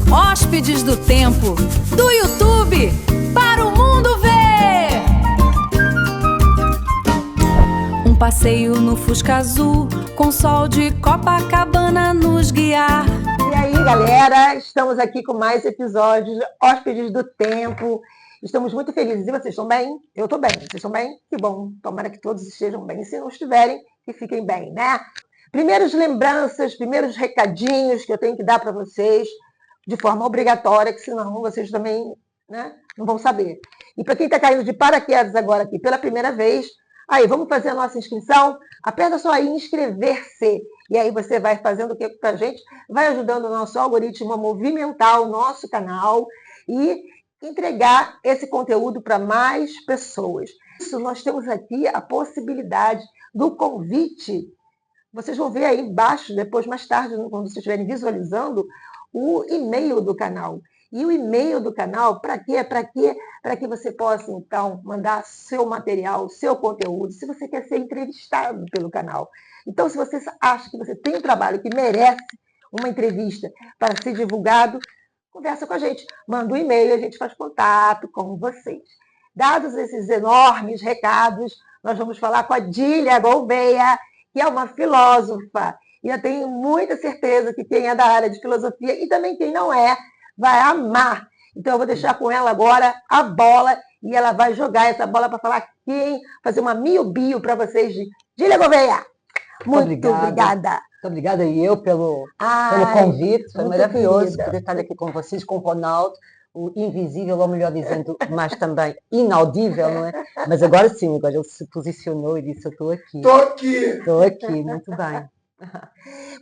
Hóspedes do Tempo, do YouTube para o mundo ver. Um passeio no Fusca Azul, com sol de Copacabana nos guiar. E aí, galera, estamos aqui com mais episódios de Hóspedes do Tempo. Estamos muito felizes. E vocês estão bem? Eu estou bem. Vocês estão bem? Que bom. Tomara que todos estejam bem. E se não estiverem, que fiquem bem, né? Primeiras lembranças, primeiros recadinhos que eu tenho que dar para vocês, de forma obrigatória, que senão vocês também, né, não vão saber. E para quem está caindo de paraquedas agora aqui pela primeira vez, aí, vamos fazer a nossa inscrição? Aperta só aí, inscrever-se. E aí você vai fazendo o que para a gente? Vai ajudando o nosso algoritmo a movimentar o nosso canal e entregar esse conteúdo para mais pessoas. Isso, nós temos aqui a possibilidade do convite. Vocês vão ver aí embaixo, depois, mais tarde, quando vocês estiverem visualizando, o e-mail do canal. E o e-mail do canal, para quê? Para quê? Para que você possa, então, mandar seu material, seu conteúdo, se você quer ser entrevistado pelo canal. Então, se você acha que você tem um trabalho que merece uma entrevista para ser divulgado, conversa com a gente. Manda um e-mail e a gente faz contato com vocês. Dados esses enormes recados, nós vamos falar com a Dília Gouveia, que é uma filósofa. E eu tenho muita certeza que quem é da área de filosofia e também quem não é, vai amar. Então eu vou deixar com ela agora a bola e ela vai jogar essa bola para falar quem, fazer uma bio para vocês de Dília Gouveia. Muito obrigada. Muito obrigada e eu pelo convite. Foi maravilhoso poder estar aqui com vocês, com o Ronaldo, o invisível, ou melhor dizendo, mas também inaudível, não é? Mas agora sim, agora ele se posicionou e disse: eu estou aqui. Estou aqui. Estou aqui, muito bem.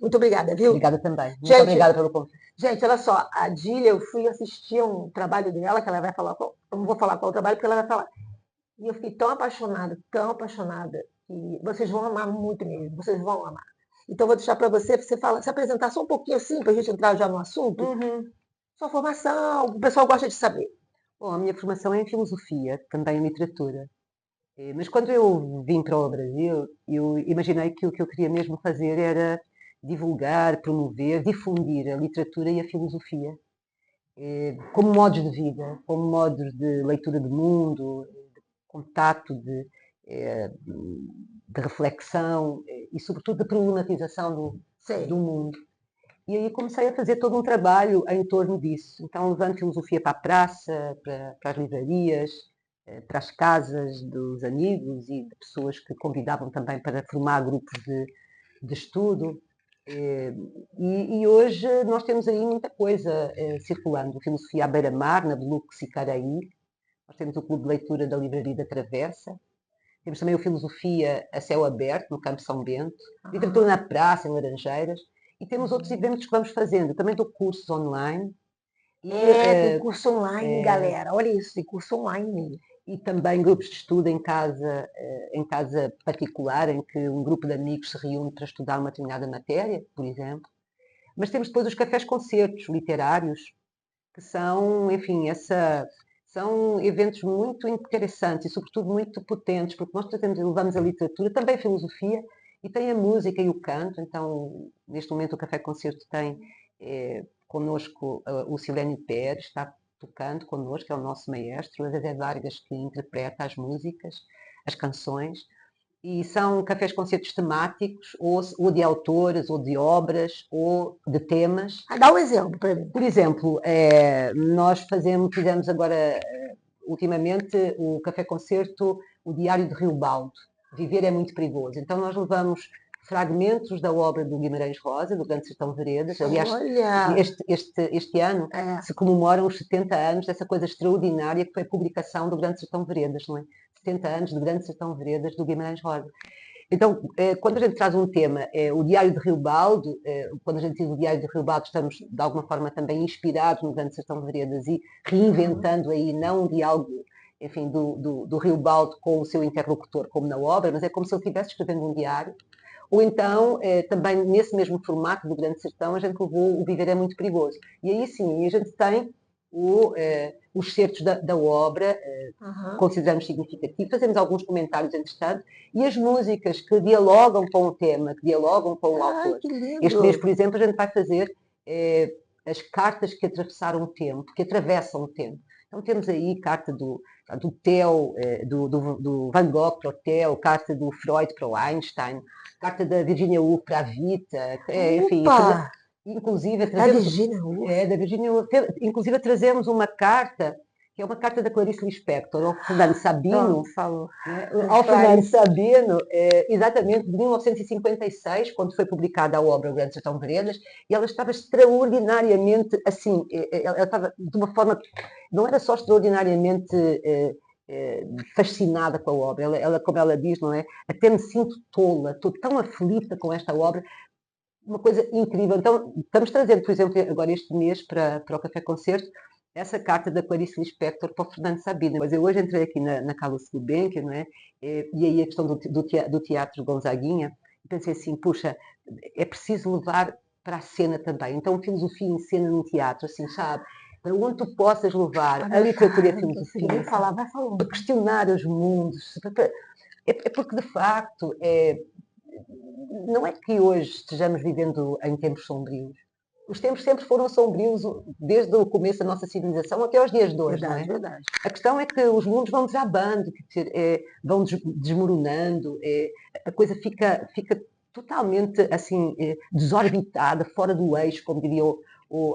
Muito obrigada, viu? Obrigada também. Muito gente, obrigada pelo convite. Gente, olha só, a Dília, eu fui assistir um trabalho dela, que ela vai falar, eu não vou falar qual é o trabalho, porque ela vai falar. E eu fiquei tão apaixonada, que vocês vão amar muito mesmo, vocês vão amar. Então, eu vou deixar para você se apresentar só um pouquinho assim, para a gente entrar já no assunto. Sua formação, o pessoal gosta de saber. Bom, a minha formação é em filosofia, também em literatura. Mas quando eu vim para o Brasil, eu imaginei que o que eu queria mesmo fazer era divulgar, promover, difundir a literatura e a filosofia como modos de vida, como modos de leitura do mundo, de contato, de reflexão e, sobretudo, de problematização do mundo. E aí comecei a fazer todo um trabalho em torno disso. Então, levando filosofia para a praça, para as livrarias, para as casas dos amigos e de pessoas que convidavam também para formar grupos de estudo. E hoje nós temos aí muita coisa circulando. Filosofia à beira-mar, na Belux e Caraí. Nós temos o Clube de Leitura da Livraria da Travessa. Temos também o Filosofia a Céu Aberto, no Campo São Bento. Literatura na Praça, em Laranjeiras. E temos outros eventos que vamos fazendo. Também dou cursos online. Tem curso online, galera. Olha isso, tem curso online. E também grupos de estudo em casa particular, em que um grupo de amigos se reúne para estudar uma determinada matéria, por exemplo. Mas temos depois os cafés-concertos literários, que são, enfim, são eventos muito interessantes e, sobretudo, muito potentes, porque nós levamos a literatura, também a filosofia, e tem a música e o canto. Então, neste momento, o café-concerto tem connosco o Silênio Pérez, está tocando connosco, é o nosso maestro, a Zezé Vargas, que interpreta as músicas, as canções, e são cafés-concertos temáticos, ou de autores, ou de obras, ou de temas. Dá um exemplo para mim. Por exemplo, nós fizemos agora, ultimamente, o café-concerto, o Diário de Rio Baldo, Viver é Muito Perigoso. Então nós levamos fragmentos da obra do Guimarães Rosa, do Grande Sertão Veredas. Aliás, este ano se comemoram os 70 anos dessa coisa extraordinária que foi a publicação do Grande Sertão Veredas, não é? 70 anos do Grande Sertão Veredas, do Guimarães Rosa. Então, quando a gente traz um tema, o Diário de Rio Baldo, quando a gente diz o Diário de Rio Baldo, estamos, de alguma forma, também inspirados no Grande Sertão Veredas e reinventando aí, não um diálogo, enfim, do Rio Baldo com o seu interlocutor, como na obra, mas é como se ele estivesse escrevendo um diário. Ou então, também nesse mesmo formato do Grande Sertão, a gente levou o Viver é Muito Perigoso. E aí sim, a gente tem os certos da obra, consideramos significativo, fazemos alguns comentários entretanto, e as músicas que dialogam com o tema, que dialogam com o autor. Este mês, por exemplo, a gente vai fazer as cartas que atravessaram o tempo, que atravessam o tempo. Então temos aí carta do Theo, do Van Gogh para o Theo, carta do Freud para o Einstein, carta da Virginia Woolf para a Vita, enfim, inclusive da Virginia Woolf, inclusive trazemos uma carta que é uma carta da Clarice Lispector, ao Fernando Sabino, ao Fernando Sabino, exatamente de 1956, quando foi publicada a obra O Grande Sertão Veredas, e ela estava extraordinariamente, assim, ela estava de uma forma, não era só extraordinariamente fascinada com a obra, ela, como ela diz, não é? Até me sinto tola, estou tão aflita com esta obra, uma coisa incrível. Então, estamos trazendo, por exemplo, agora este mês para o Café Concerto, essa carta da Clarice Lispector para o Fernando Sabino. Mas eu hoje entrei aqui na Carlos Gulbenkian, não é? E aí a questão do teatro Gonzaguinha, e pensei assim, puxa, é preciso levar para a cena também. Então, filosofia em cena no teatro, assim, sabe? Para onde tu possas levar a literatura e a filosofia, para questionar os mundos. É porque, de facto, não é que hoje estejamos vivendo em tempos sombrios. Os tempos sempre foram sombrios desde o começo da nossa civilização até aos dias de hoje, não é? Verdade. A questão é que os mundos vão desabando, vão desmoronando, a coisa fica totalmente assim desorbitada, fora do eixo, como diria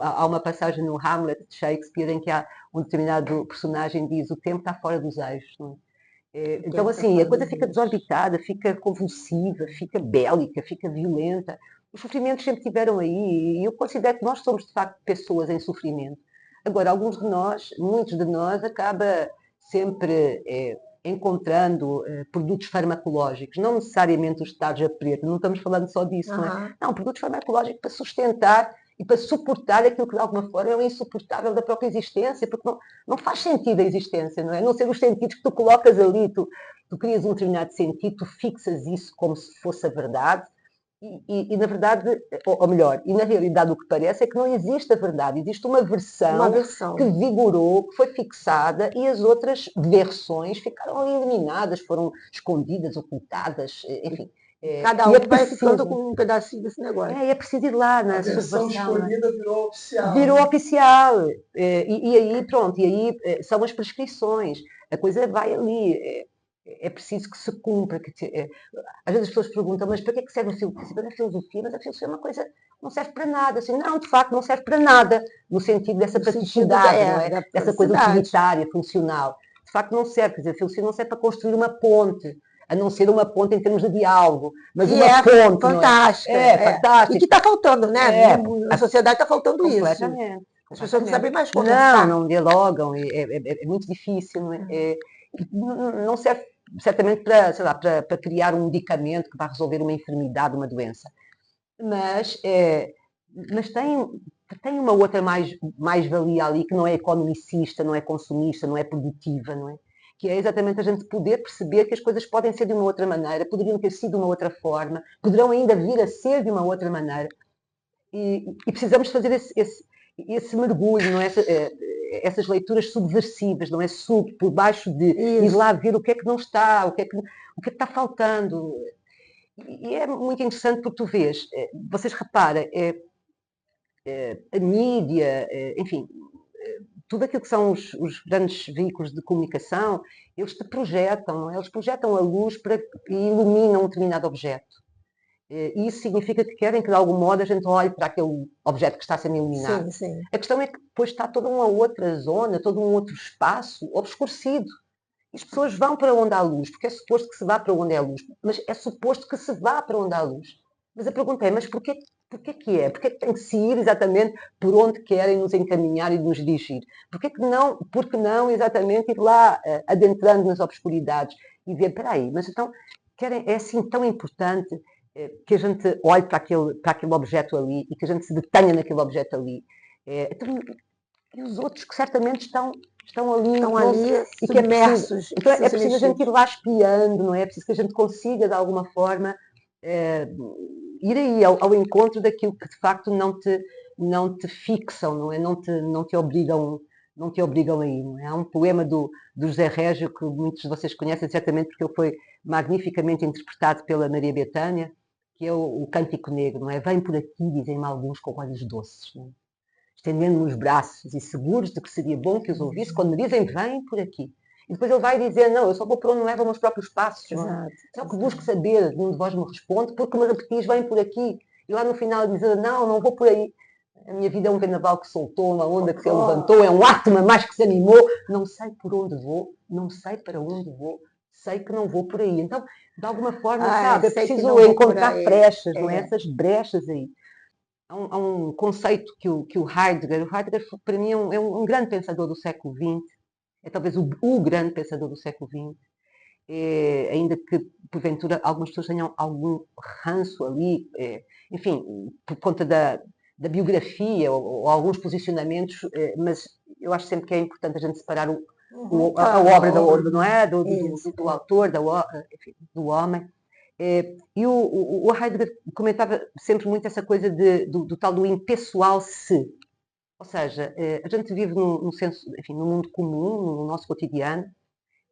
há uma passagem no Hamlet de Shakespeare em que há um determinado personagem que diz: o tempo está fora dos eixos, não é? Então, assim, a coisa fica desorbitada, fica convulsiva, fica bélica, fica violenta. Os sofrimentos sempre estiveram aí e eu considero que nós somos, de facto, pessoas em sofrimento. Agora, muitos de nós, acaba sempre encontrando produtos farmacológicos, não necessariamente os estados a preto, não estamos falando só disso, não é? Não, produtos farmacológicos para sustentar e para suportar aquilo que de alguma forma é o insuportável da própria existência, porque não faz sentido a existência, não é? Não ser os sentidos que tu colocas ali, tu crias um determinado sentido, tu fixas isso como se fosse a verdade, e na verdade, ou melhor, e na realidade o que parece é que não existe a verdade, existe uma versão que vigorou, que foi fixada, e as outras versões ficaram ali eliminadas, foram escondidas, ocultadas, enfim. Cada um vai ficando com um pedacinho desse negócio. É preciso ir lá na versão escolhida virou oficial. Virou oficial. E aí, pronto, são as prescrições. A coisa vai ali. É preciso que se cumpra. Às vezes as pessoas perguntam, mas para que é que serve a filosofia? A filosofia, mas a filosofia é uma coisa, não serve para nada. Assim, não, de facto, não serve para nada, no sentido dessa praticidade, não é? Dessa coisa utilitária, funcional. De facto, não serve. Quer dizer, a filosofia não serve para construir uma ponte, a não ser uma ponte em termos de diálogo, mas uma ponte fantástica. Fantástica. E que está faltando, né? A sociedade está faltando completamente, isso. As pessoas não sabem mais conversar. Não dialogam, é muito difícil. Não serve certamente para criar um medicamento que vai resolver uma enfermidade, uma doença. Mas tem uma outra mais-valia ali, que não é economicista, não é consumista, não é produtiva, não é? Que é exatamente a gente poder perceber que as coisas podem ser de uma outra maneira, poderiam ter sido de uma outra forma, poderão ainda vir a ser de uma outra maneira. E precisamos fazer esse mergulho, não é? Essas leituras subversivas, não é? Por baixo de ir lá ver o que é que não está, o que é que está faltando. E é muito interessante porque tu vês, vocês reparam, a mídia, enfim, tudo aquilo que são os grandes veículos de comunicação, eles te projetam, não é? Eles projetam a luz e iluminam um determinado objeto. E isso significa que querem que, de algum modo, a gente olhe para aquele objeto que está sendo iluminado. Sim. A questão é que depois está toda uma outra zona, todo um outro espaço obscurecido. E as pessoas vão para onde há luz, porque é suposto que se vá para onde há luz, mas é suposto que se vá para onde há luz. Mas a pergunta é, mas porquê que é? Porquê que tem que se ir exatamente por onde querem nos encaminhar e nos dirigir? Porque não exatamente ir lá, adentrando nas obscuridades e ver, espera aí, mas então é assim tão importante que a gente olhe para aquele objeto ali e que a gente se detenha naquele objeto ali. Então, e os outros que certamente estão ali e que submersos. Então é preciso a gente ir lá espiando, não é? É preciso que a gente consiga, de alguma forma, ir aí ao encontro daquilo que de facto não te fixam, não é? Não te obrigam aí, não é? Há um poema do José Régio que muitos de vocês conhecem certamente porque ele foi magnificamente interpretado pela Maria Bethânia, que é o Cântico Negro, não é? Vem por aqui, dizem-me alguns com olhos doces, não é? estendendo os braços e seguros de que seria bom que os ouvisse, quando me dizem, vem por aqui. E depois ele vai dizer, não, eu só vou por onde me levam meus próprios passos. Exato. Só que busco saber, nenhum de vós me responde, porque me repetis, vem por aqui. E lá no final dizer, não vou por aí. A minha vida é um vendaval que soltou, uma onda que se levantou, é um átomo mais que se animou. Não sei por onde vou, não sei para onde vou, sei que não vou por aí. Então, de alguma forma, sabe, é preciso encontrar brechas, não é? Essas brechas aí. Há um conceito que o Heidegger, para mim, é um grande pensador do século XX, é talvez o grande pensador do século XX, ainda que, porventura, algumas pessoas tenham algum ranço ali, enfim, por conta da biografia ou alguns posicionamentos, mas eu acho sempre que é importante a gente separar a obra da obra, não é? Do autor, enfim, do homem. E o Heidegger comentava sempre muito essa coisa do tal do impessoal se. Ou seja, a gente vive num senso, enfim, num mundo comum, no nosso cotidiano,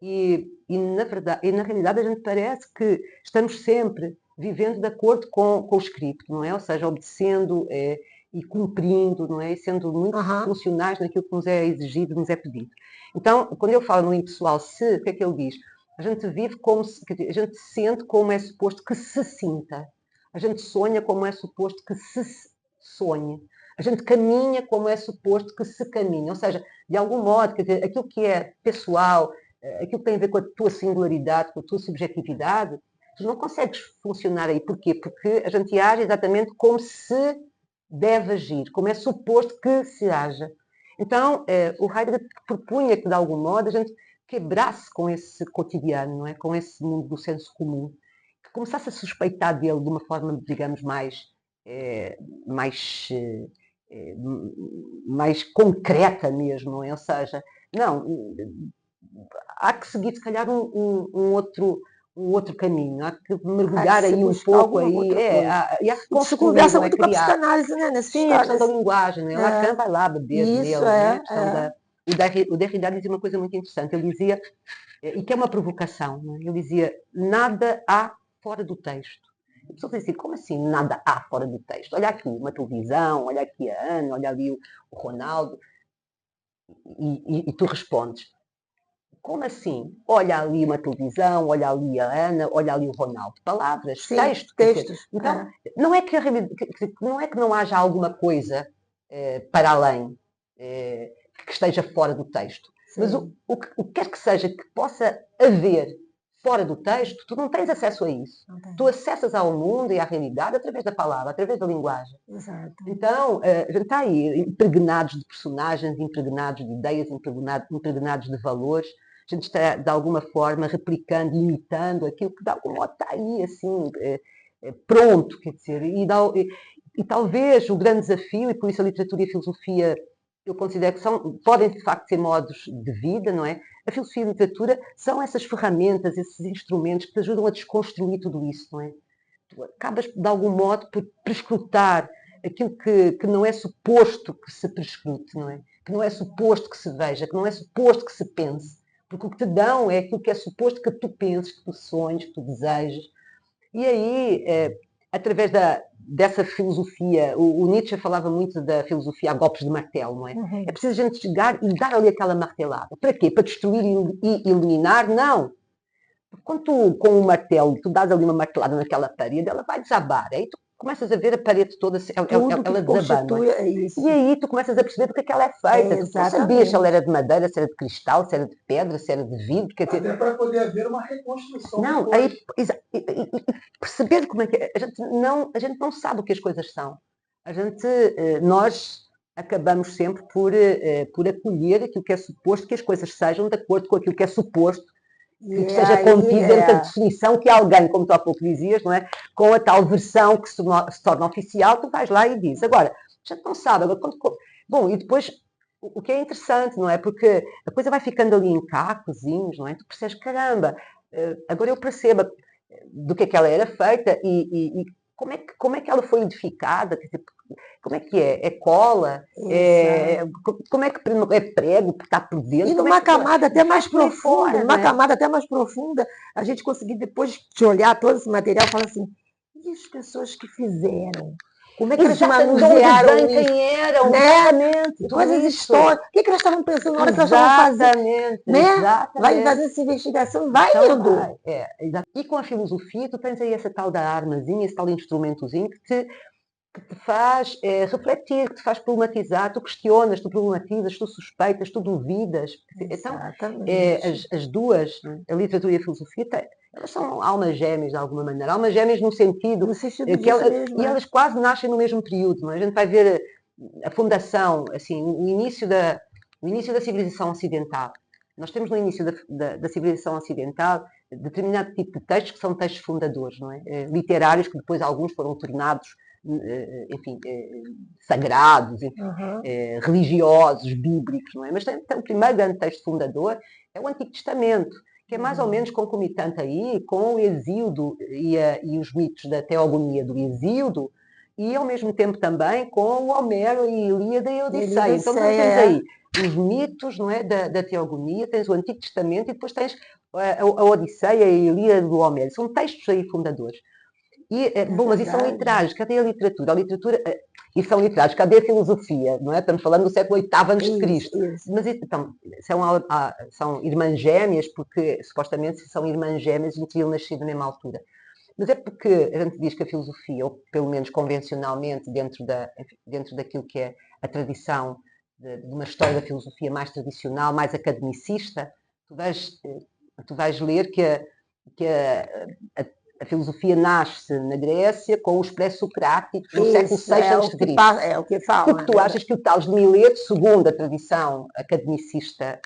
e na realidade a gente parece que estamos sempre vivendo de acordo com o script, não é? Ou seja, obedecendo e cumprindo, não é? E sendo muito funcionais naquilo que nos é exigido, nos é pedido. Então, quando eu falo no impessoal se, o que é que ele diz? A gente vive como se, a gente sente como é suposto que se sinta. A gente sonha como é suposto que se sonhe. A gente caminha como é suposto que se caminhe. Ou seja, de algum modo, quer dizer, aquilo que é pessoal, aquilo que tem a ver com a tua singularidade, com a tua subjetividade, tu não consegues funcionar aí. Porquê? Porque a gente age exatamente como se deve agir, como é suposto que se haja. Então, o Heidegger propunha que, de algum modo, a gente quebrasse com esse cotidiano, não é? Com esse mundo do senso comum, que começasse a suspeitar dele de uma forma, digamos, mais concreta mesmo, não é? Ou seja, não, há que seguir, se calhar, um outro caminho, há que mergulhar aí um pouco aí, e há que construir, isso conversa muito com a psicanálise, né? Sim, a questão da linguagem, não é? Lacan vai lá beber nele, né? O Derrida dizia uma coisa muito interessante, ele dizia, e que é uma provocação, não é? Ele dizia, nada há fora do texto. A pessoa diz assim, como assim nada há fora do texto? Olha aqui uma televisão, olha aqui a Ana, olha ali o Ronaldo, e tu respondes, como assim? Olha ali uma televisão, olha ali a Ana, olha ali o Ronaldo. Palavras, sim, textos. Então, não é que não haja alguma coisa para além que esteja fora do texto. Sim. Mas o que quer que seja que possa haver fora do texto, tu não tens acesso a isso. Tu acessas ao mundo e à realidade através da palavra, através da linguagem. Exato. Então, a gente está aí impregnados de personagens, impregnados de ideias, impregnados de valores. A gente está, de alguma forma, replicando, imitando aquilo que, de algum modo, está aí, assim, pronto, quer dizer. E talvez o grande desafio, e por isso a literatura e a filosofia, eu considero que podem, de facto, ser modos de vida, não é? A filosofia e a literatura são essas ferramentas, esses instrumentos que te ajudam a desconstruir tudo isso, não é? Tu acabas, de algum modo, por prescrutar aquilo que não é suposto que se prescrute, não é? Que não é suposto que se veja, que não é suposto que se pense. Porque o que te dão é aquilo que é suposto que tu penses, que tu sonhes, que tu desejes. E aí, através dessa filosofia, o Nietzsche falava muito da filosofia a golpes de martelo, não é? É preciso a gente chegar e dar ali aquela martelada. Para quê? Para destruir e eliminar? Não. Quando tu, com um martelo, tu dás ali uma martelada naquela parede, ela vai desabar. Aí tu começas a ver a parede toda, ela desabando. E aí tu começas a perceber do que ela é feita. Tu não sabias se ela era de madeira, se era de cristal, se era de pedra, se era de vidro. Até para poder haver uma reconstrução. Não, aí, e perceber como é que é. A gente não sabe o que as coisas são. Nós acabamos sempre por acolher aquilo que é suposto que as coisas sejam de acordo com aquilo que é suposto que esteja contido dentro da definição que alguém, como tu há pouco dizias, não é? Com a tal versão que se torna oficial, tu vais lá e dizes. Agora, a gente não sabe. Bom, e depois, o que é interessante, não é? Porque a coisa vai ficando ali em cacozinhos, não é? Tu percebes, caramba, agora eu percebo do que é que ela era feita e como é que ela foi edificada, quer dizer, como é que é? É cola? Como é que é prego que está por dentro? E numa camada até mais profunda, camada até mais profunda, a gente conseguir depois de olhar todo esse material e falar assim, e as pessoas que fizeram? Como é que eles Exatamente, manusearam isso? quem eram, Né? exatamente. tudo Quais as isso. histórias? O que, que elas estavam pensando na hora que elas estavam fazendo? Exatamente, Né? Vai exatamente. fazer essa investigação, vai Então, indo. exato. E com a filosofia, tu tens aí essa tal da armazinha, esse tal instrumentozinho que te faz refletir, que te faz problematizar, tu questionas, tu problematizas, tu suspeitas, tu duvidas. Então, Exatamente. as duas, a literatura e a filosofia, elas são almas gêmeas de alguma maneira. Almas gêmeas no sentido No sentido que disso mesmo. e elas quase nascem no mesmo período. Não é? A gente vai ver a fundação, assim, o início da civilização ocidental. Nós temos no início da civilização ocidental determinado tipo de textos que são textos fundadores, não é? Literários, que depois alguns foram tornados, enfim, sagrados, enfim, religiosos, bíblicos, não é? Mas tem o primeiro grande texto fundador é o Antigo Testamento, que é mais ou menos concomitante aí com o Hesíodo e os mitos da teogonia do Hesíodo, e ao mesmo tempo também com o Homero, a Ilíada e a Odisseia. Então tens aí os mitos, não é, da teogonia, tens o Antigo Testamento e depois tens a Odisseia e a Ilíada do Homero. São textos aí fundadores. Mas isso são literários. Cadê a literatura? E são literários. Cadê a filosofia? Não é? Estamos falando do século VIII a.C. Mas então, são irmãs gêmeas, porque supostamente se são irmãs gêmeas não teriam nascido na mesma altura. Mas é porque a gente diz que a filosofia, ou pelo menos convencionalmente, dentro daquilo que é a tradição de uma história da filosofia mais tradicional, mais academicista, tu vais ler que a filosofia nasce na Grécia com os pré-socráticos no século VI a.C. É o que fala. Porque tu achas que o Tales de Mileto, segundo a tradição academicista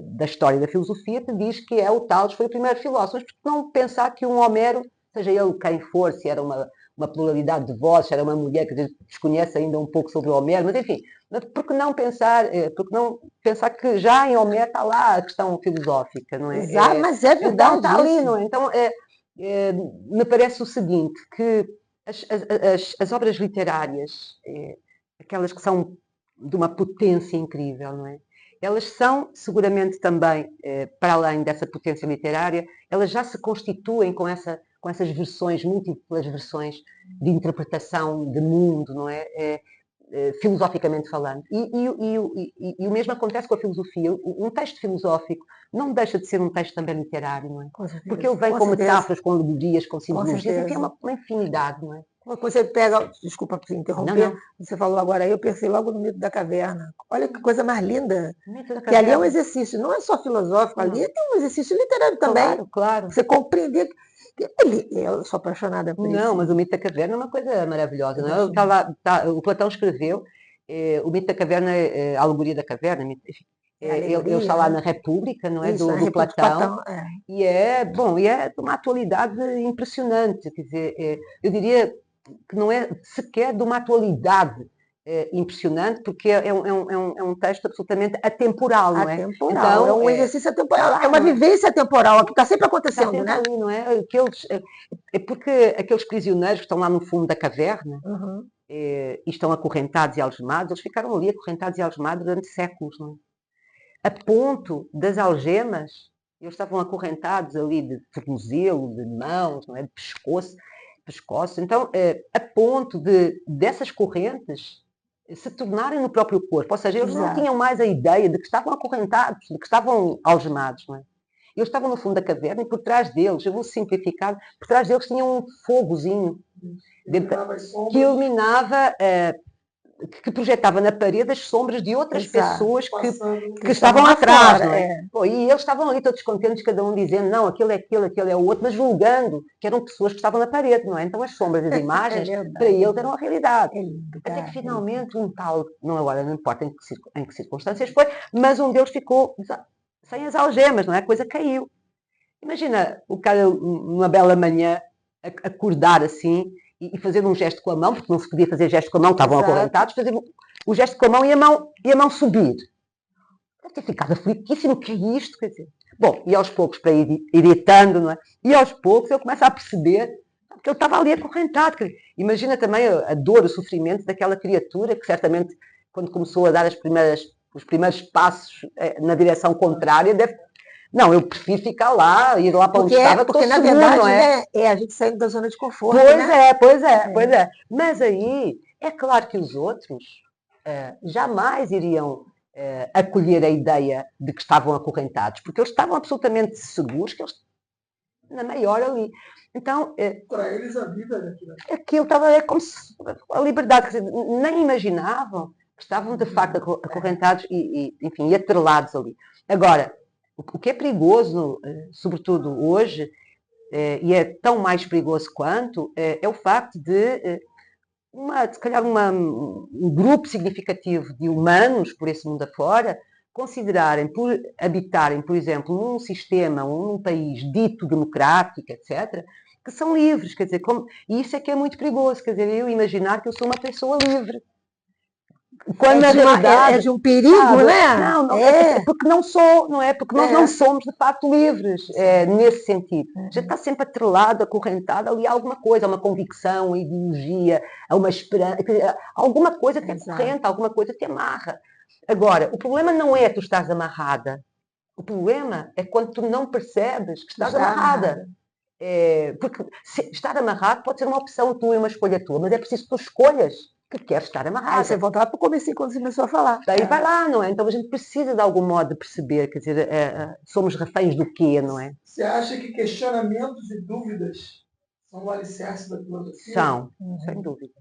da história da filosofia, te diz que o Tales foi o primeiro filósofo. Mas por que não pensar que um Homero, seja ele quem for, se era uma pluralidade de vozes, se era uma mulher que desconhece ainda um pouco sobre o Homero, mas enfim, por que não pensar que já em Homero está lá a questão filosófica, não é? Exato, mas é verdade. Então está ali, não é? Então, me parece o seguinte, que as obras literárias, aquelas que são de uma potência incrível, não é? Elas são, seguramente também, para além dessa potência literária, elas já se constituem com essas versões, múltiplas versões de interpretação de mundo, não é? Filosoficamente falando. E o mesmo acontece com a filosofia. Um texto filosófico não deixa de ser um texto também literário, não é? Porque ele vem com metáforas, com alegorias, com simbologias, e que é uma infinidade, não é? Você pega, desculpa por interromper, não. Você falou agora aí, eu pensei logo no mito da caverna. Olha que coisa mais linda. Que ali é um exercício, não é só filosófico, ali tem um exercício literário também. Claro. Você compreender. Eu sou apaixonada por isso. Não, mas o mito da caverna é uma coisa maravilhosa. Não é? O Platão escreveu o mito da caverna, a alegoria da caverna, enfim. Ele está lá na República, não é? Isso, do Platão. E é de uma atualidade impressionante. Quer dizer, eu diria que não é sequer de uma atualidade impressionante, porque é um texto absolutamente atemporal, não é? Atemporal, então, é um exercício atemporal, é uma vivência atemporal, que está sempre acontecendo, né? Ali, não é? Porque aqueles prisioneiros que estão lá no fundo da caverna e estão acorrentados e algemados, eles ficaram ali acorrentados e algemados durante séculos, não é? A ponto das algemas, eles estavam acorrentados ali de tornozelo, de mãos, não é? De pescoço. Então, a ponto dessas correntes se tornarem no próprio corpo. Ou seja, eles não tinham mais a ideia de que estavam acorrentados, de que estavam algemados, não é? Eles estavam no fundo da caverna e por trás deles, eu vou simplificar, por trás deles tinham um fogozinho que iluminava, que projetava na parede as sombras de outras pessoas que estavam atrás, não é? E eles estavam ali todos contentes, cada um dizendo, não, aquele é aquele, aquele é o outro, mas julgando que eram pessoas que estavam na parede, não é? Então as sombras das imagens, para eles, eram a realidade. Até que finalmente um tal, agora não importa em que circunstâncias foi, mas um deles ficou sem as algemas, não é? A coisa caiu. Imagina o cara, numa bela manhã, acordar assim, e fazer um gesto com a mão, porque não se podia fazer gesto com a mão, estavam acorrentados, fazer o gesto com a mão e a mão subir. Deve ter ficado aflitíssimo, o que é isto? Quer dizer, bom, e aos poucos, para ir irritando, não é? E aos poucos eu começo a perceber que ele estava ali acorrentado. Imagina também a dor, o sofrimento daquela criatura que certamente, quando começou a dar os primeiros passos na direção contrária, Não, eu prefiro ficar lá, ir lá para onde estava, porque na seguro, verdade, não é? né, é a gente saindo da zona de conforto, Pois né? é, pois é, pois é. Mas aí, é claro que os outros jamais iriam acolher a ideia de que estavam acorrentados, porque eles estavam absolutamente seguros que eles, na maior ali. Então, Para eles a vida era aquilo. aquilo estava como se, a liberdade, quer dizer, nem imaginavam que estavam de facto acorrentados enfim, e atrelados ali. Agora, o que é perigoso, sobretudo hoje, e é tão mais perigoso quanto, é o facto de, se calhar, um grupo significativo de humanos por esse mundo afora considerarem, por habitarem, por exemplo, num sistema ou num país dito democrático, etc., que são livres, quer dizer, e isso é que é muito perigoso, quer dizer, eu imaginar que eu sou uma pessoa livre. Quando na realidade é de um perigo, sabe, né? não, porque não sou, não é? Porque nós não somos de facto livres, nesse sentido. A gente está sempre atrelado, acorrentado ali a alguma coisa, a uma convicção, a ideologia, a uma esperança, alguma coisa que é corrente, alguma coisa que amarra. Agora, o problema não é tu estás amarrada. O problema é quando tu não percebes que estás amarrada. Porque estar amarrado pode ser uma opção tua e uma escolha tua, mas é preciso que tu escolhas que queres estar amarrado. Você volta lá para o começo quando você começou a falar. Daí vai lá, não é? Então a gente precisa de algum modo de perceber, quer dizer, somos reféns do quê, não é? Você acha que questionamentos e dúvidas são o alicerce da filosofia? São, sem dúvida.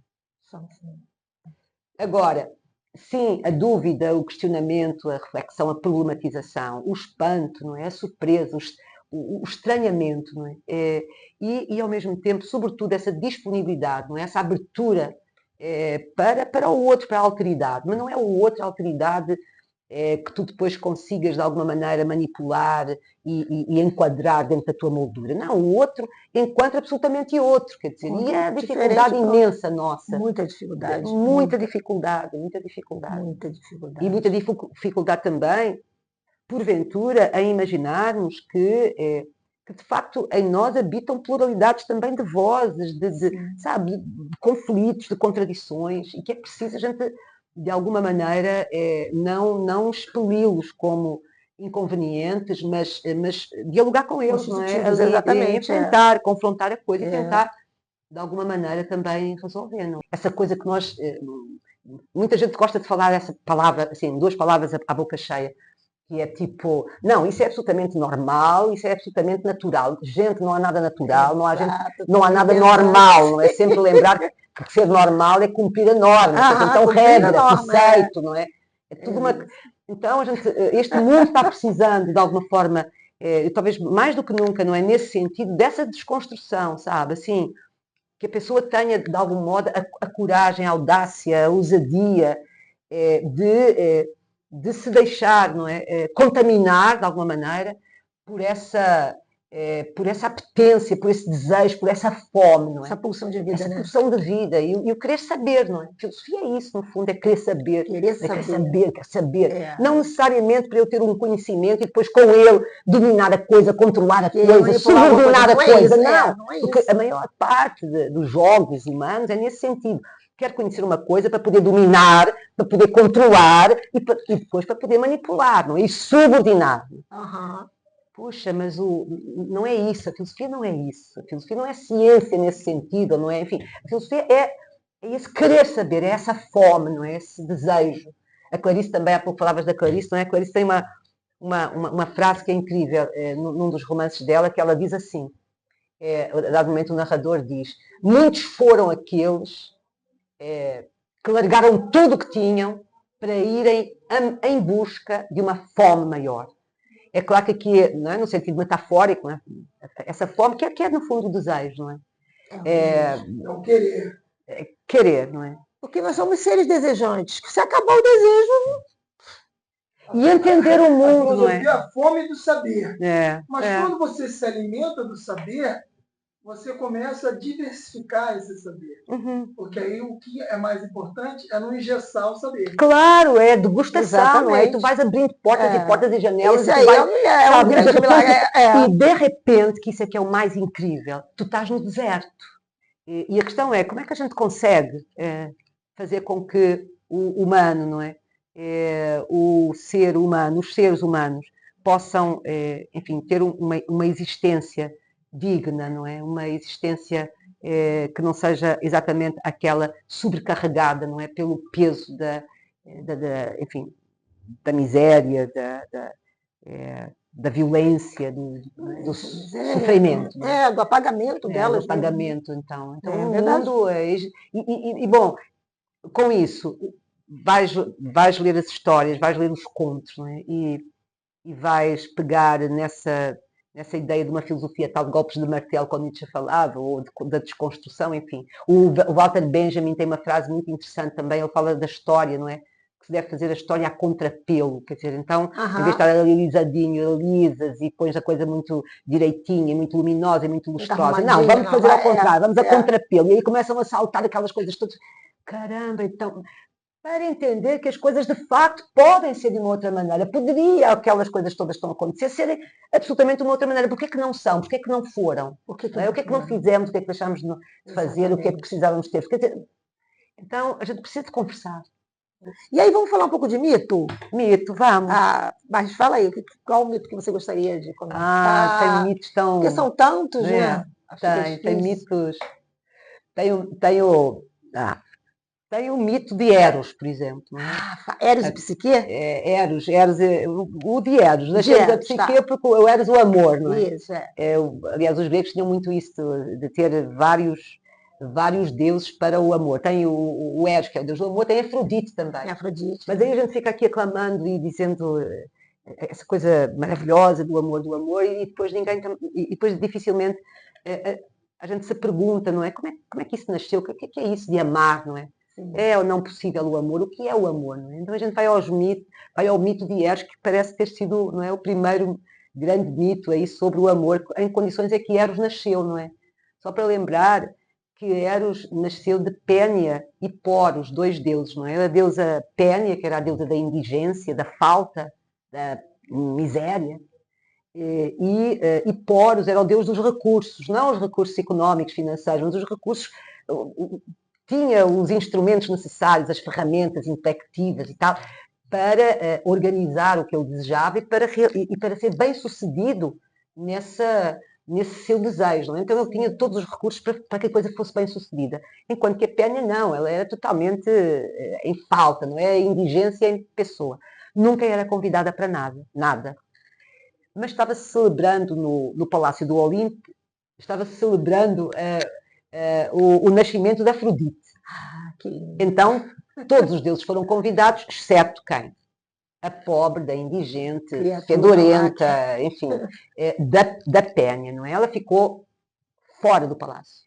São, sim. Agora, sim, a dúvida, o questionamento, a reflexão, a problematização, o espanto, não é? A surpresa, o estranhamento, não é? E ao mesmo tempo, sobretudo, essa disponibilidade, não é? Essa abertura para o outro, para a alteridade. Mas não é o outro, a alteridade que tu depois consigas, de alguma maneira, manipular e enquadrar dentro da tua moldura. Não, o outro enquanto absolutamente outro, quer dizer, e a dificuldade imensa nossa. Muita dificuldade. Muita dificuldade, muita dificuldade. Muita dificuldade. E muita dificuldade também, porventura, em imaginarmos que de facto em nós habitam pluralidades também de vozes, sabe, de conflitos, de contradições, e que é preciso a gente, de alguma maneira, não expeli-los como inconvenientes, mas dialogar com eles, não é? Exatamente. Enfrentar, confrontar a coisa e tentar, de alguma maneira, também resolver. Não? Essa coisa que nós... muita gente gosta de falar essa palavra, assim, 2 palavras à boca cheia, que é tipo, não, isso é absolutamente normal, isso é absolutamente natural. Gente, não há nada natural, não há nada normal, não é? Sempre lembrar que ser normal é cumprir a norma, então regra, preceito, não é? É tudo uma... Então, este mundo está precisando, de alguma forma, talvez mais do que nunca, não é? Nesse sentido, dessa desconstrução, sabe? Assim, que a pessoa tenha, de algum modo, a coragem, a audácia, a ousadia de se deixar, não é, contaminar, de alguma maneira, por essa apetência, por esse desejo, por essa fome, não é? Essa pulsão de vida, essa pulsão de vida e o querer saber, não é? Filosofia é isso, no fundo, é querer saber. Quer saber. Não necessariamente para eu ter um conhecimento e depois com ele dominar a coisa, controlar a coisa, subordinar a coisa. Não, porque a maior parte dos jogos humanos é nesse sentido. Quero conhecer uma coisa para poder dominar, para poder controlar e depois para poder manipular, não é? E subordinar. Puxa, mas não é isso, a filosofia não é isso. A filosofia não é ciência nesse sentido, não é? Enfim, a filosofia é esse querer saber, é essa fome, não é? Esse desejo. A Clarice também, há pouco falavas da Clarice, não é? A Clarice tem uma frase que é incrível num dos romances dela, que ela diz assim, a dado momento o narrador diz, muitos foram aqueles que largaram tudo o que tinham para irem em busca de uma fome maior. É claro que aqui, não é, no sentido metafórico, não é? Essa fome que é no fundo o desejo, não é? É o querer. Querer, não é? Porque nós somos seres desejantes. Se acabar o desejo... E entender o mundo, não é? A fome do saber. Mas quando você se alimenta do saber, você começa a diversificar esse saber. Porque aí o que é mais importante é não engessar o saber. Claro, é degustação, não é? Tu vais abrindo portas e portas e janelas. Isso aí é um grande milagre. E de repente, que isso é que é o mais incrível, tu estás no deserto. E a questão é, como é que a gente consegue fazer com que o humano, não é? O ser humano, os seres humanos, possam, enfim, ter uma existência digna, não é? Uma existência que não seja exatamente aquela sobrecarregada, não é? Pelo peso enfim, da miséria, da violência, do sofrimento. Do apagamento delas. Do apagamento, então. Então, É o verdade. mundo... E, bom, com isso, vais ler as histórias, vais ler os contos, não é? E vais pegar nessa ideia de uma filosofia tal de golpes de martelo, como Nietzsche falava, ou da desconstrução, enfim. O Walter Benjamin tem uma frase muito interessante também, ele fala da história, não é? Que se deve fazer a história a contrapelo, quer dizer, então, em vez de estar alisadinho, alisas e pões a coisa muito direitinha, muito luminosa e muito lustrosa. Não, vamos fazer ao contrário, vamos a contrapelo. E aí começam a saltar aquelas coisas todas. Caramba, então... Para entender que as coisas de facto podem ser de uma outra maneira. Poderia aquelas coisas todas que estão a acontecer serem absolutamente de uma outra maneira. Porquê que não são? Porquê que não foram? O que é que não fizemos? O que é que deixámos de fazer? O que é que precisávamos ter? Então, a gente precisa de conversar. E aí, vamos falar um pouco de mito? Mito, vamos. Mas fala aí, qual o mito que você gostaria de comentar? Tem mitos tão... Porque são tantos, né? Tem mitos... Tem o mito de Eros, por exemplo. Não é? Eros e Psique? Eros, o de Eros. Nascemos a Psique porque o Eros o amor, não é? Isso, aliás, os gregos tinham muito isso, de ter vários deuses para o amor. Tem o Eros, que é o deus do amor, tem Afrodite também. Afrodite. Mas aí a gente fica aqui aclamando e dizendo essa coisa maravilhosa do amor, e depois depois dificilmente a gente se pergunta, não é? Como é que isso nasceu? O que é isso de amar, não é? Sim. É ou não possível o amor? O que é o amor? Não é? Então a gente vai ao mito de Eros, que parece ter sido, não é, o primeiro grande mito aí sobre o amor, em condições é que Eros nasceu, não é? Só para lembrar que Eros nasceu de Pénia e Poros, dois deuses, não é? A deusa Pénia, que era a deusa da indigência, da falta, da miséria, e Poros era o deus dos recursos, não os recursos económicos, financeiros, mas os recursos... tinha os instrumentos necessários, as ferramentas intelectivas e tal, para organizar o que ele desejava e para ser bem sucedido nesse seu desejo. Não é? Então ele tinha todos os recursos para que a coisa fosse bem sucedida. Enquanto que a Pénia não, ela era totalmente em falta, não é? A indigência em pessoa. Nunca era convidada para nada. Mas estava-se celebrando no Palácio do Olimpo, estava-se celebrando o nascimento de Afrodite. Então, todos os deuses foram convidados, exceto quem? A pobre, da indigente, fedorenta, enfim, da Pénia, não é? Ela ficou fora do palácio.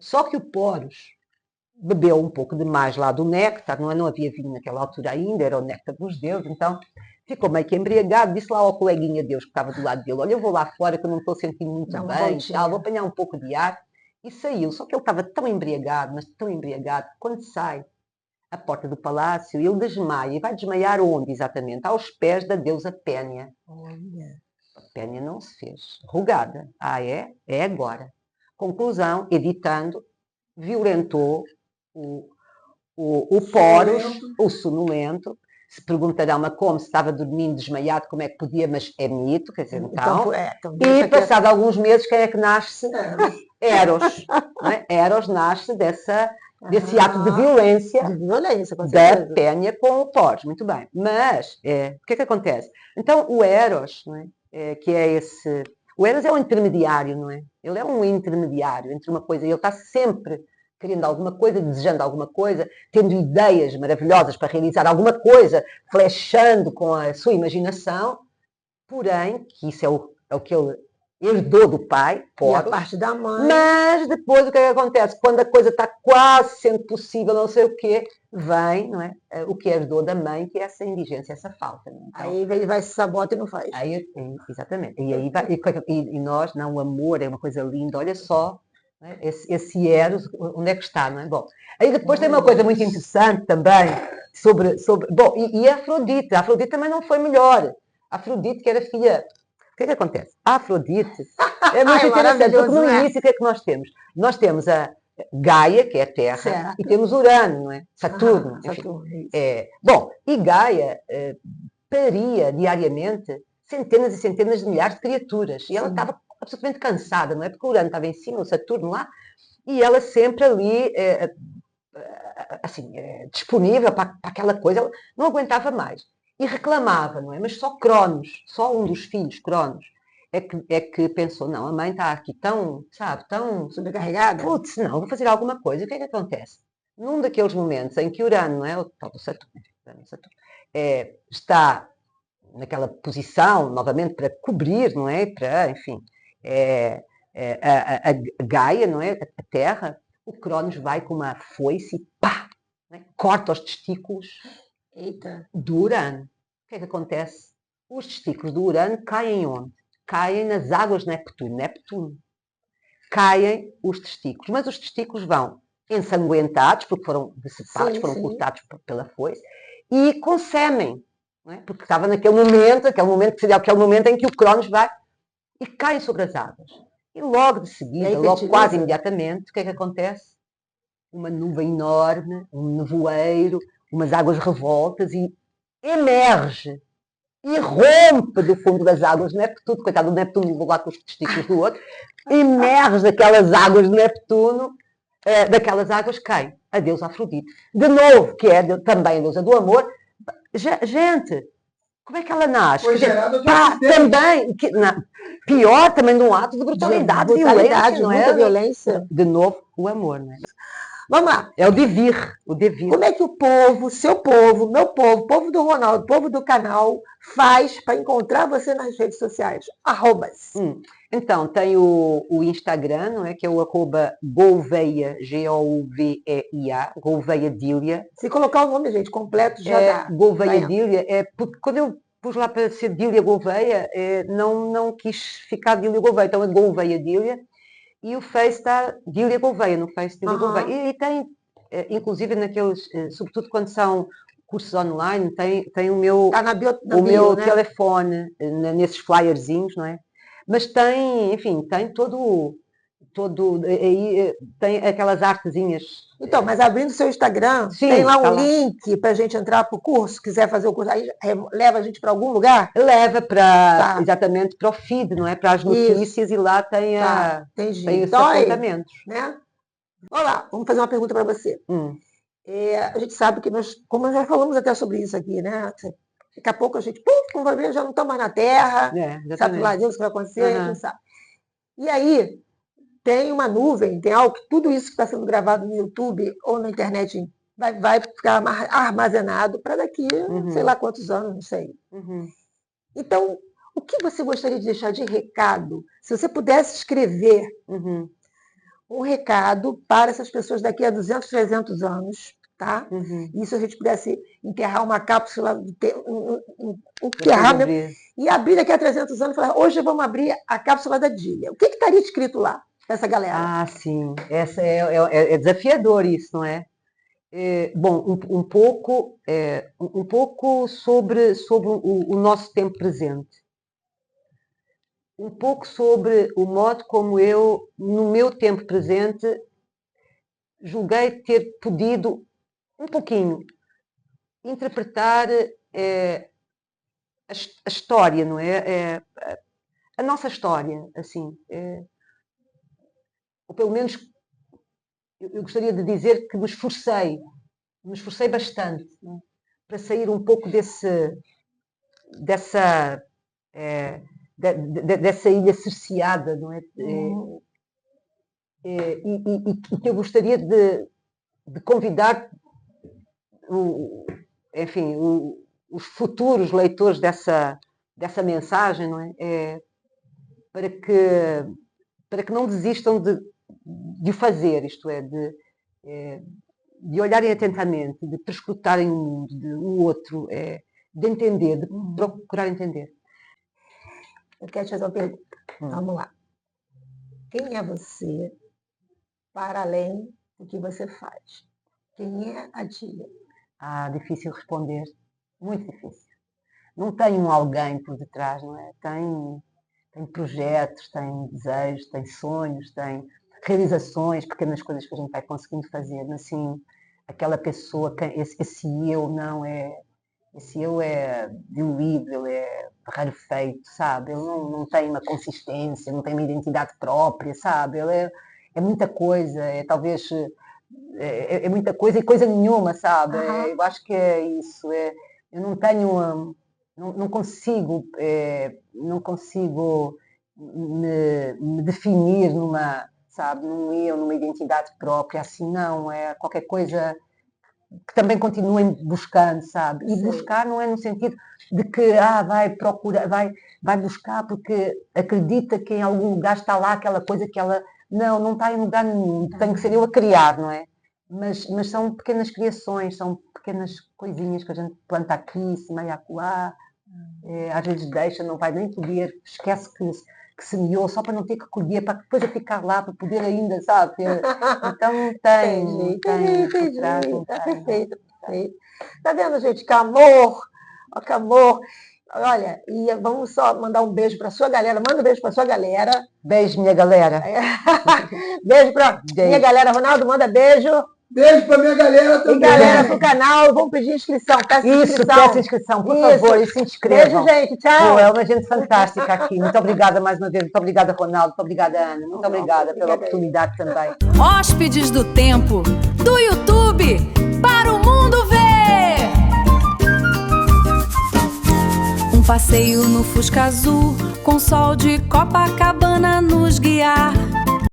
Só que o Poros bebeu um pouco demais lá do néctar, não havia vinho naquela altura ainda, era o néctar dos deuses, então ficou meio que embriagado, disse lá ao coleguinha Deus que estava do lado dele, olha, eu vou lá fora que eu não estou sentindo muito bem, vou apanhar um pouco de ar. E saiu, só que ele estava tão embriagado, mas tão embriagado, quando sai à porta do palácio, ele desmaia. E vai desmaiar onde, exatamente? Aos pés da deusa Pénia. Olha. A Pénia não se fez. Rogada. É? É agora. Conclusão, editando, violentou o Poros, o sonolento. Se perguntará, mas como? Se estava dormindo, desmaiado, como é que podia? Mas é mito, quer dizer, então e passado alguns meses, quem é que nasce? Eros. Não é? Eros nasce desse ato de violência da Pénia com o Poros. Muito bem. Mas, o que é que acontece? Então, o Eros, não é? Que é esse... O Eros é um intermediário, não é? Ele é um intermediário entre uma coisa... Ele está sempre querendo alguma coisa, desejando alguma coisa, tendo ideias maravilhosas para realizar alguma coisa, flechando com a sua imaginação, porém, que isso é o que ele herdou do pai, Poros, e a parte da mãe. Mas depois o que é que acontece? Quando a coisa está quase sendo possível, não sei o quê, vem, não é? O que herdou da mãe, que é essa indigência, essa falta. Então, aí ele vai se sabota e não faz. Exatamente. E aí e nós, não, o amor é uma coisa linda, olha só. Esse Eros, onde é que está, não é? Bom, aí depois tem uma coisa muito interessante também sobre bom, e a Afrodite. A Afrodite também não foi melhor. A Afrodite, que era filha... O que é que acontece? A Afrodite é muito interessante, porque no início o que é que nós temos? Nós temos a Gaia, que é a Terra, certo. E temos Urano, não é? Saturno. Saturno. Bom, e Gaia paria diariamente centenas e centenas de milhares de criaturas. E ela estava absolutamente cansada, não é? Porque o Urano estava em cima, o Saturno lá, e ela sempre ali, assim, disponível para aquela coisa, ela não aguentava mais. E reclamava, não é? Mas só Cronos, só um dos filhos, Cronos, é que pensou, não, a mãe está aqui tão, sabe, tão sobrecarregada. Putz, não, vou fazer alguma coisa. E o que é que acontece? Num daqueles momentos em que Urano, não é? O tal do Saturno, está naquela posição, novamente, para cobrir, não é? Para, enfim, a Gaia, não é? A Terra, o Cronos vai com uma foice e pá! Né? Corta os testículos do Urano. O que é que acontece? Os testículos do Urano caem onde? Caem nas águas de Neptuno. Caem os testículos, mas os testículos vão ensanguentados, porque foram decepados, foram cortados pela foice, e com sêmen, não é? Porque estava naquele momento, que seria aquele momento em que o Cronos vai, e cai sobre as águas. E logo de seguida, logo quase imediatamente, o que é que acontece? Uma nuvem enorme, um nevoeiro, umas águas revoltas, e emerge e rompe do fundo das águas de Neptuno, coitado do Neptuno, levou lá com os testículos do outro, emerge daquelas águas de Neptuno, daquelas águas cai a deusa Afrodite. De novo, que é também a deusa do amor. Gente, como é que ela nasce? Foi gerada de também, pior, também de um ato de brutalidade, violência, não é? Muita violência. De novo, o amor, não é? Vamos lá. É o devir. Como é que o povo, seu povo, meu povo, povo do Ronaldo, povo do canal, faz para encontrar você nas redes sociais? @. Então, tem o Instagram, não é? Que é o @Gouveia, Gouveia, Gouveia Dília. Se colocar o nome, gente, completo, já dá. Gouveia Dília, porque quando eu pus lá para ser Dília Gouveia, não quis ficar Dília Gouveia, então é Gouveia Dília. E o Face está Dília Gouveia, no Face Dília Gouveia. E tem, inclusive naqueles, sobretudo quando são cursos online, tem o meu, meu telefone nesses flyerzinhos, não é? Mas tem, enfim, tem todo aí tem aquelas artezinhas. Então, mas abrindo o seu Instagram, tem lá um link para a gente entrar para o curso, quiser fazer o curso, aí leva a gente para algum lugar? Leva para, exatamente, para o feed, não é? Para as notícias. Isso. E lá tem, tem os apontamentos. Né? Olha lá, vamos fazer uma pergunta para você. A gente sabe que nós, como nós já falamos até sobre isso aqui, né? Daqui a pouco a gente, como vai ver, já não está mais na Terra, sabe lá Deus o que vai acontecer, a gente sabe. E aí, tem uma nuvem, tem algo, tudo isso que está sendo gravado no YouTube ou na internet vai ficar armazenado para daqui, sei lá quantos anos, não sei. Então, o que você gostaria de deixar de recado? Se você pudesse escrever um recado para essas pessoas daqui a 200, 300 anos, tá? E se a gente pudesse enterrar uma cápsula, enterrar e abrir daqui a 300 anos e falar, hoje vamos abrir a cápsula da Dília. O que estaria escrito lá, essa galera? Sim. Essa é desafiador isso, não é? Bom, um pouco sobre o nosso tempo presente. Um pouco sobre o modo como eu, no meu tempo presente, julguei ter podido um pouquinho interpretar a história, não é? A nossa história, assim. Ou pelo menos eu gostaria de dizer que me esforcei bastante, não é? Para sair um pouco dessa ilha cerceada, não é? E que eu gostaria de convidar os futuros leitores dessa mensagem, não é? Para que não desistam de o fazer, isto é, de olharem atentamente, de perscrutarem o mundo, o outro, de entender, de procurar entender. Eu quero te fazer uma pergunta. Vamos lá. Quem é você para além do que você faz? Quem é a Dília? Difícil responder. Muito difícil. Não tem um alguém por detrás, não é? Tem projetos, tem desejos, tem sonhos, tem realizações, pequenas coisas que a gente vai conseguindo fazer. Mas, assim, aquela pessoa, esse eu não é Esse eu é diluído, ele é rarefeito, sabe? Ele não tem uma consistência, não tem uma identidade própria, sabe? Ele é muita coisa, talvez é muita coisa e coisa nenhuma, sabe? Eu acho que é isso. Eu não tenho, não consigo me definir numa, sabe, numa identidade própria, assim, não, é qualquer coisa que também continuem buscando, sabe? E buscar não é no sentido de que vai procurar, vai buscar porque acredita que em algum lugar está lá aquela coisa que ela... Não está em lugar nenhum, tem que ser eu a criar, não é? Mas são pequenas criações, são pequenas coisinhas que a gente planta aqui, semeia acolá, às vezes deixa, não vai nem poder, esquece que semeou só para não ter que colher, para depois a ficar lá, para poder ainda, sabe? Então tem. Tá perfeito. Tá vendo, gente? Que amor. Olha, e vamos só mandar um beijo para sua galera. Manda um beijo para sua galera. Beijo, minha galera. Beijo para minha galera. Ronaldo, manda beijo. Beijo pra minha galera também. E galera pro canal, vamos pedir inscrição. Peça inscrição, por favor, e se inscrevam. Beijo, gente. Tchau. É uma gente fantástica aqui. Muito obrigada mais uma vez. Muito obrigada, Ronaldo. Muito obrigada, Ana. Muito obrigada pela oportunidade também. Hóspedes do Tempo, do YouTube, para o mundo ver. Um passeio no Fusca Azul, com sol de Copacabana nos guiar.